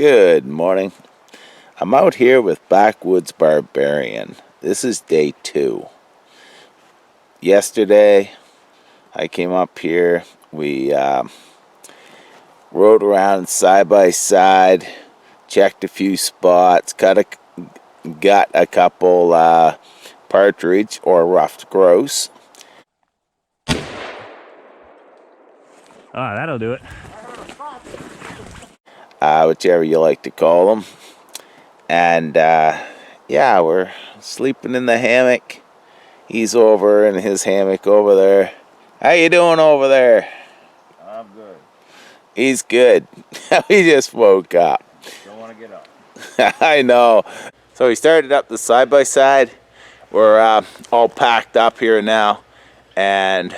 Good morning. I'm out here with Backwoods Barbarian. This is day 2. Yesterday, I came up here. We rode around side by side, checked a few spots, got a couple partridge or ruffed grouse. Ah, that'll do it. Whichever you like to call them. And yeah, we're sleeping in the hammock. He's over in his hammock over there. How you doing over there? I'm good. He's good. He just woke up. Don't want to get up. I know. So we started up the side-by-side. We're all packed up here now, and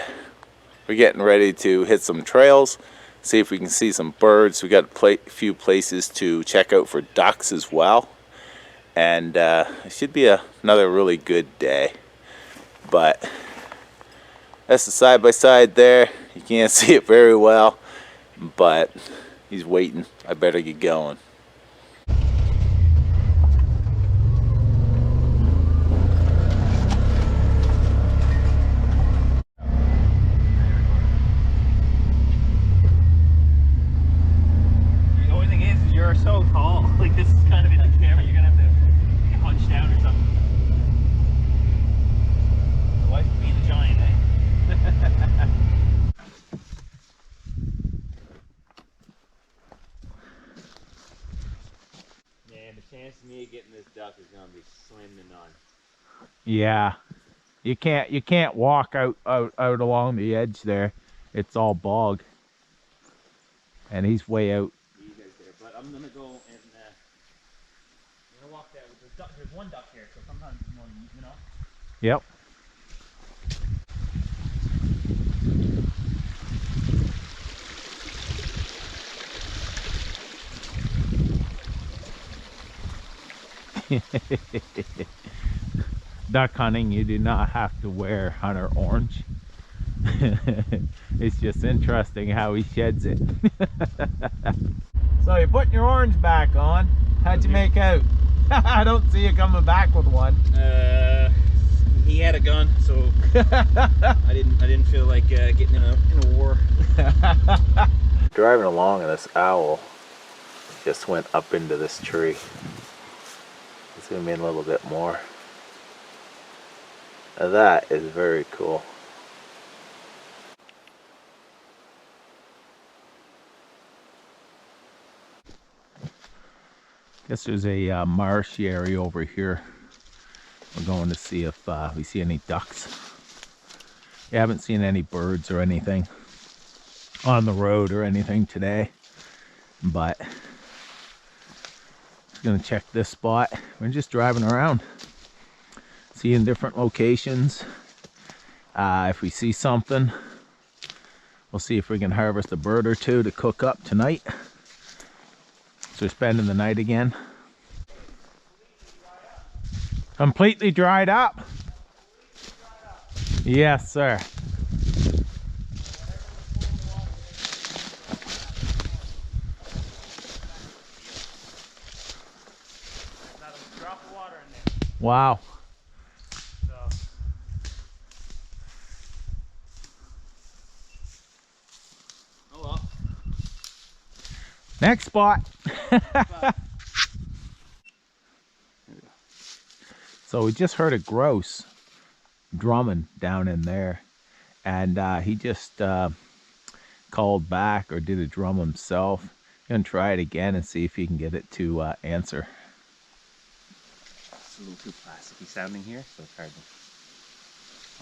we're getting ready to hit some trails, see if we can see some birds. We got a few places to check out for ducks as well, and it should be another really good day. But that's the side-by-side there. You can't see it very well, but he's waiting. I better get going. The only thing is you're so tall. Like, this is kind of in the camera. You're gonna have to hunch down or something. The wife of being a giant, eh? Man, the chance of me getting this duck is gonna be slim to none. Yeah, you can't walk out along the edge there. It's all bog, and he's way out. You guys there, but I'm gonna go and I'm gonna walk that. There's one duck here, so sometimes you know. Yep. Duck hunting, you do not have to wear hunter orange. It's just interesting how he sheds it. So you're putting your orange back on. How'd you make out? I don't see you coming back with one. He had a gun, so I didn't feel like getting in a war. Driving along and this owl just went up into this tree. Zoom in a little bit more. Now that is very cool. Guess there's a marsh area over here. We're going to see if we see any ducks. We haven't seen any birds or anything on the road or anything today, but just gonna check this spot. We're just driving around, seeing different locations. If we see something, we'll see if we can harvest a bird or two to cook up tonight. So we're spending the night again. Completely dried up? Yes, sir. Not a drop of water in there. Wow. So. Oh well. Next spot. So we just heard a grouse drumming down in there, and he just called back or did a drum himself. Gonna try it again and see if he can get it to answer. It's a little too plasticky sounding here, so it's hard to...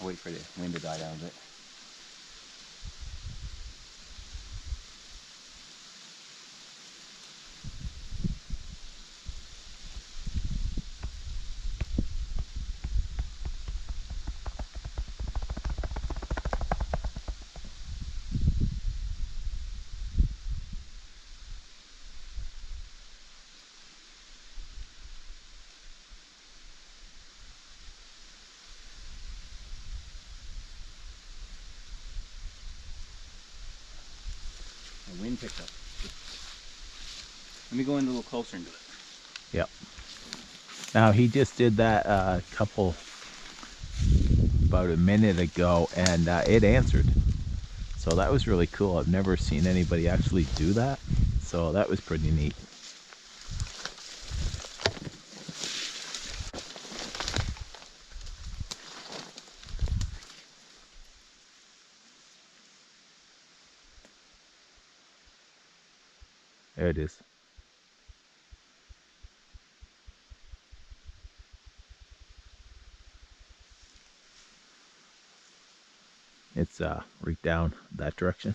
I'll wait for the wind to die down a bit. Maybe going a little closer into it. Yep. Now he just did that about a minute ago, and it answered. So that was really cool. I've never seen anybody actually do that. So that was pretty neat. There it is. It's right down that direction.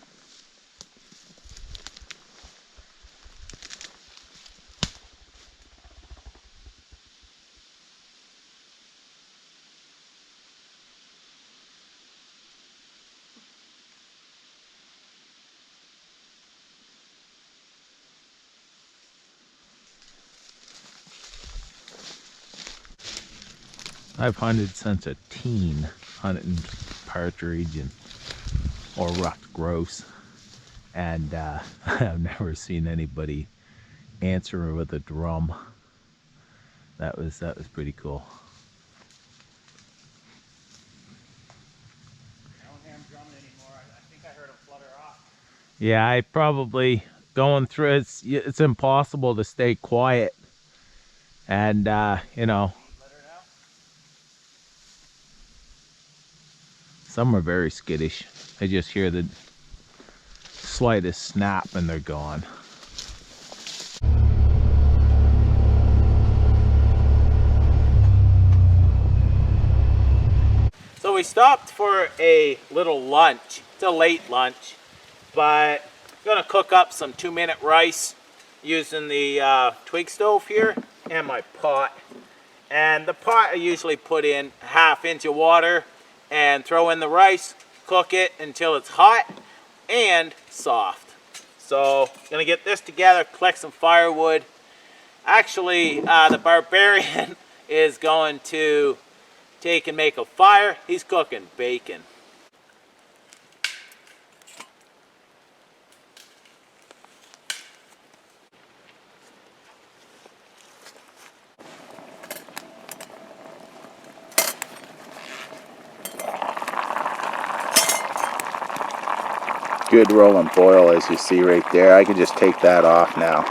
I've hunted since a teen, hunting partridge and or ruffed grouse, and I've never seen anybody answer with a drum. That was pretty cool. I don't hear him drumming anymore. I think I heard him flutter off. Yeah, I probably going through it's impossible to stay quiet, and you know, Let her out. some are very skittish. I just hear the slightest snap and they're gone. So we stopped for a little lunch. It's a late lunch, but I'm gonna cook up some 2-minute rice using the twig stove here and my pot. And the pot I usually put in 1/2 inch of water and throw in the rice, cook it until it's hot and soft. So gonna get this together, collect some firewood. Actually, the Barbarian is going to take and make a fire. He's cooking bacon. Good rolling boil, as you see right there. I can just take that off now.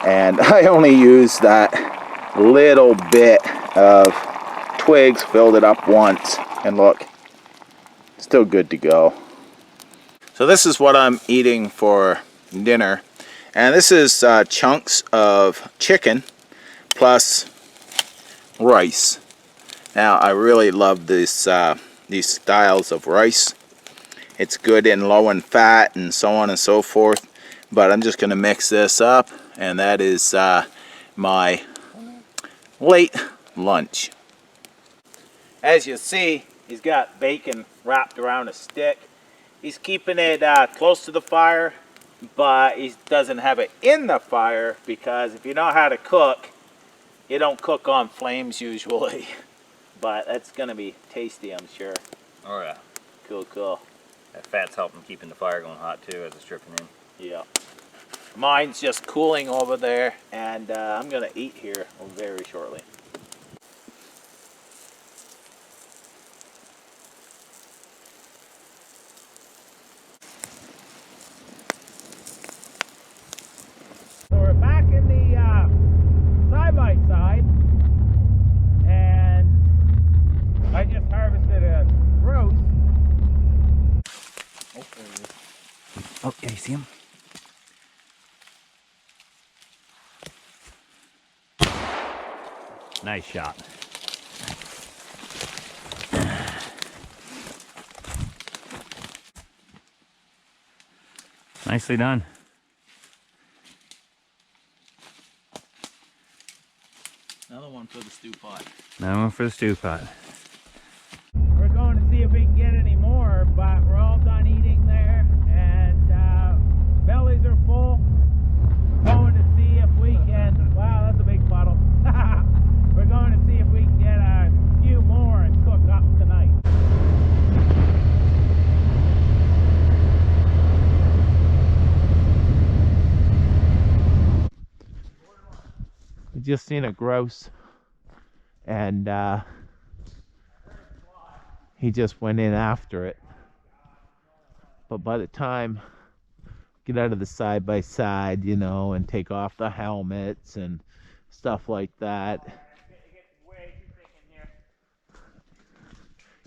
And I only use that little bit of twigs, filled it up once, and look, still good to go. So this is what I'm eating for dinner, and this is chunks of chicken plus rice. Now I really love this these styles of rice. It's good and low in fat and so on and so forth, but I'm just going to mix this up, and that is my late lunch. As you see, he's got bacon wrapped around a stick. He's keeping it close to the fire, but he doesn't have it in the fire, because if you know how to cook, you don't cook on flames usually. But that's going to be tasty, I'm sure. Oh yeah. Cool, cool. That fat's helping keeping the fire going hot too as it's dripping in. Yeah. Mine's just cooling over there, and I'm going to eat here very shortly. So we're back in the side-by-side, and I just harvested a roast. Oh, there he is. Oh, yeah, you see him? Nice shot. Nicely done. Another one for the stew pot. Another one for the stew pot. We're going to see if we can get any more, but we're all done eating there, and bellies are full. Going to see if we can, wow, that's a big puddle. We're going to see if we can get a few more and cook up tonight. We just seen a grouse, and he just went in after it. But by the time get out of the side by side, you know, and take off the helmets and stuff like that.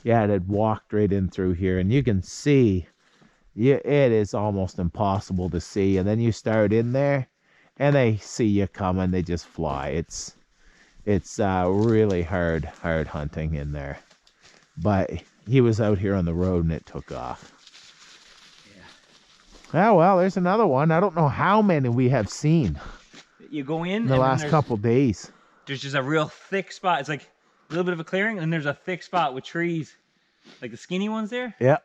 Yeah, it had walked right in through here, and you can see, yeah, it is almost impossible to see. And then you start in there, and they see you coming, they just fly. It's really hard hunting in there. But he was out here on the road, and it took off. Oh, well, there's another one. I don't know how many we have seen You go in the last couple days. There's just a real thick spot. It's like a little bit of a clearing, and there's a thick spot with trees, like the skinny ones there. Yeah.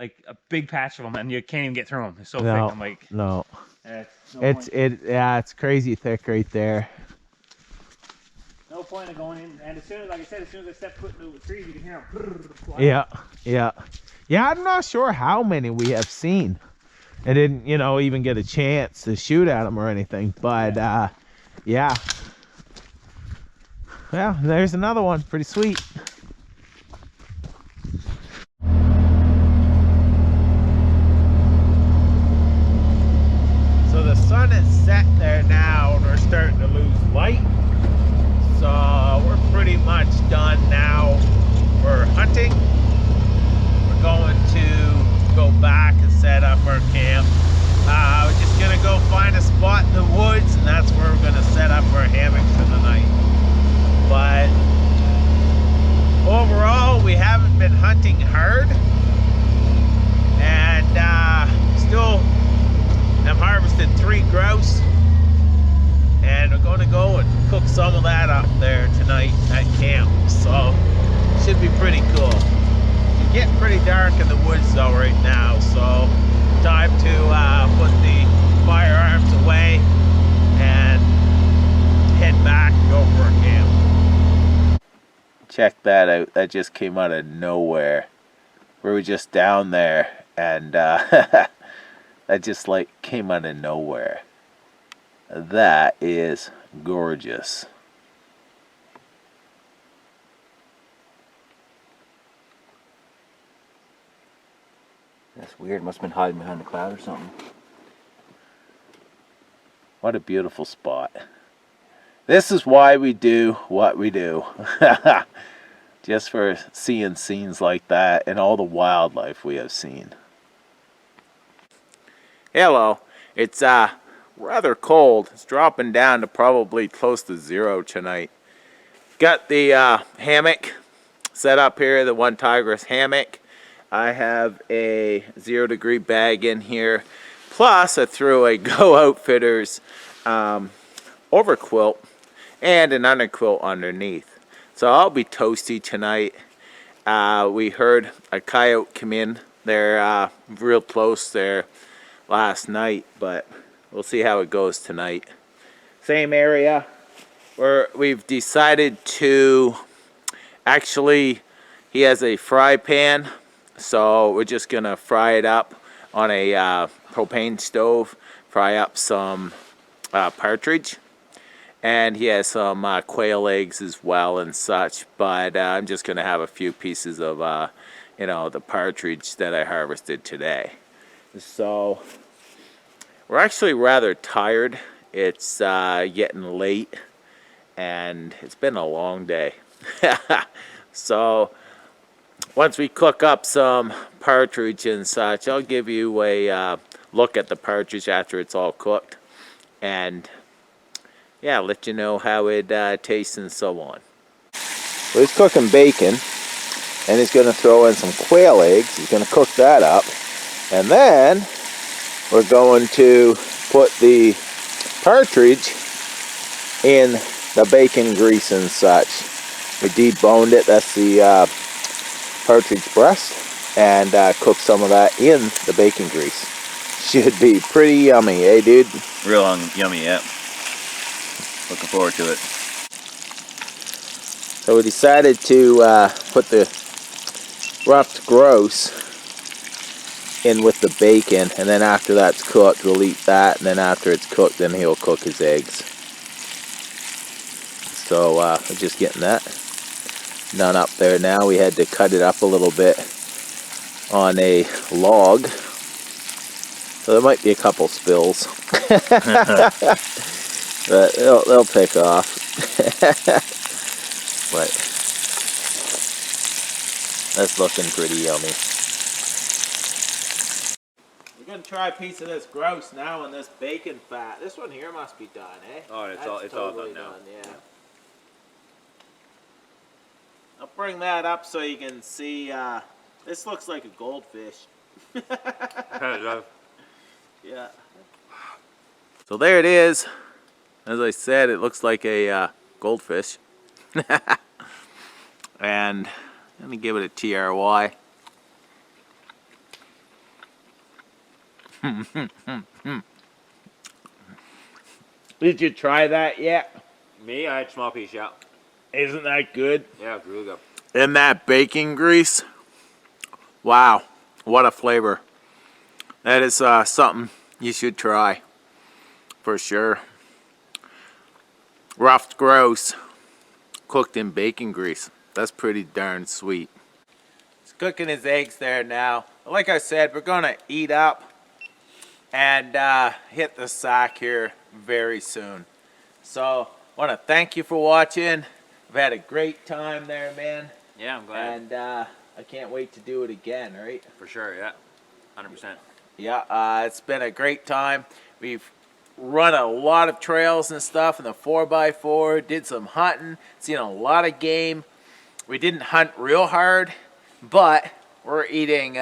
Like a big patch of them, and you can't even get through them. It's so thick. I'm like, no. Yeah, it's crazy thick right there. no point of going in. And as soon as, like I said, as soon as I step foot into the trees, you can hear them. Yeah. I'm not sure how many we have seen. I didn't, you know, even get a chance to shoot at them or anything, but yeah. Well, there's another one. Pretty sweet. So the sun is set there now, and we're starting to lose light. So we're pretty much done now for hunting. We're going to go back and set up our camp. We're just gonna go find a spot in the woods, and that's where we're gonna set up our hammocks for the night. But overall, we haven't been hunting hard, and still have harvested 3 grouse, and we're gonna go and cook some of that up there tonight at camp. So should be pretty cool. Getting pretty dark in the woods though right now, so time to put the firearms away and head back and go for a camp. Check that out. That just came out of nowhere. We were just down there, and that just like came out of nowhere. That is gorgeous. That's weird. Must have been hiding behind a cloud or something. What a beautiful spot. This is why we do what we do. Just for seeing scenes like that and all the wildlife we have seen. Hello. It's rather cold. It's dropping down to probably close to 0 tonight. Got the hammock set up here, the One Tigress hammock. I have a 0-degree bag in here. Plus, I threw a Go Outfitters overquilt and an underquilt underneath. So I'll be toasty tonight. We heard a coyote come in there real close there last night, but we'll see how it goes tonight. Same area where we've decided to actually, he has a fry pan. So we're just going to fry it up on a propane stove, fry up some partridge. And he has some quail eggs as well and such. But I'm just going to have a few pieces of, you know, the partridge that I harvested today. So we're actually rather tired. It's getting late, and it's been a long day. So once we cook up some partridge and such, I'll give you a look at the partridge after it's all cooked, and yeah, let you know how it tastes and so on. Well, he's cooking bacon, and he's going to throw in some quail eggs. He's going to cook that up, and then we're going to put the partridge in the bacon grease and such. We deboned it. That's the partridge breast, and cook some of that in the bacon grease. Should be pretty yummy, eh, dude? Real yummy, yeah. Looking forward to it. So we decided to put the ruffed grouse in with the bacon, and then after that's cooked, we'll eat that, and then after it's cooked, then he'll cook his eggs. So we're just getting that done up there now. We had to cut it up a little bit on a log. So there might be a couple spills. But they'll take off. But that's looking pretty yummy. We're gonna try a piece of this grouse now and this bacon fat. This one here must be done, eh? Oh, it's all totally done now. Yeah. I'll bring that up so you can see. This looks like a goldfish. Yeah. So there it is. As I said, it looks like a goldfish. And let me give it a TRY. Did you try that yet? Me, I had small piece, yeah. Isn't that good? Yeah, it's really good. And that bacon grease, wow, what a flavor. That is something you should try for sure. Ruffed grouse cooked in bacon grease. That's pretty darn sweet. He's cooking his eggs there now. Like I said, we're gonna eat up and hit the sack here very soon. So I want to thank you for watching. I've had a great time there, man. Yeah, I'm glad. And I can't wait to do it again, right? For sure, yeah. 100%. Yeah, it's been a great time. We've run a lot of trails and stuff in the 4x4, did some hunting, seen a lot of game. We didn't hunt real hard, but we're eating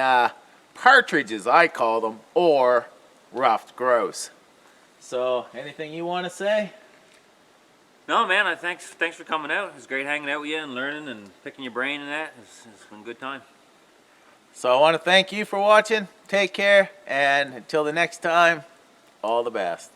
partridges, I call them, or ruffed grouse. So, anything you want to say? No, man, thanks for coming out. It was great hanging out with you and learning and picking your brain and that. It's been a good time. So I want to thank you for watching. Take care, and until the next time, all the best.